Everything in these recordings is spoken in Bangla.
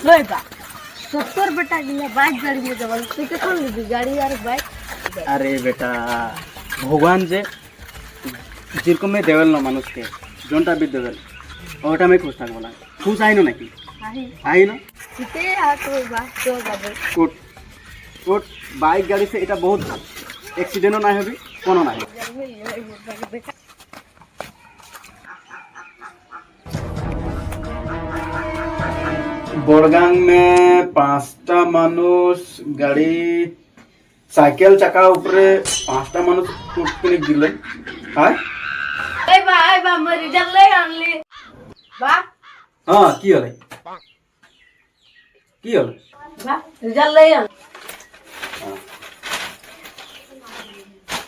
नहीं बा 70 बेटा गिला बाइक गाड़ी में जब तो के कौन ली गाड़ी और बाइक अरे बेटा भगवान जे যেরকম দেবেল না মানুষকে জনটা বি দেবেল ওটা আমি খুশ থাকবো না খুশ আইনো নাকি আইনো কিতে আর তো বা তো যাবে কোট কোট বাইক গাড়ি से এটা বহুত ভালো एक्सीडेंटও না হবে কোনো না বড়গাং में 5টা মানুষ গাড়ি সাইকেল চাকা উপরে 5টা মানুষ টুকটুনি গিলে হ্যাঁ এই বা মরি জলে আনলি বা হ্যাঁ কি হলো কি হলো বা জলে আন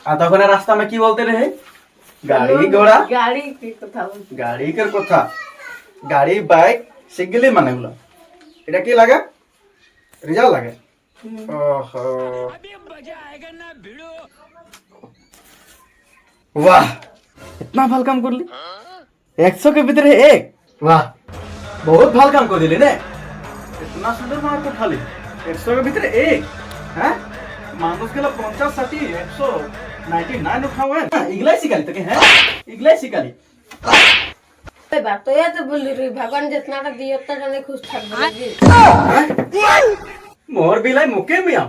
আর তখন রাস্তা में কি বলতে रहे গাড়ি ঘোড়া গাড়ি কি কথা বল গাড়ি কের কথা গাড়ি বাইক সিগলি মানে গুলো এটা কি লাগে রিজাল্ট লাগে ओहो अभी मजा आएगा ना भिड़ो वाह इतना ভাল কাম করলি 100 के भीतर एक वाह बहुत ভাল কাম कर दिली ने इतना सुंदर मार को खाली 100 के भीतर एक हैं मानुष के 50 60 199 उठा हुआ है इगलाई सिखाली तो के हैं इगलाई सिखाली এই বা তো এত বললি রে ভগবান जितनाটা দিও ততটা নে খুশ থাকবে নাকি मोर बिलाई मुके मिया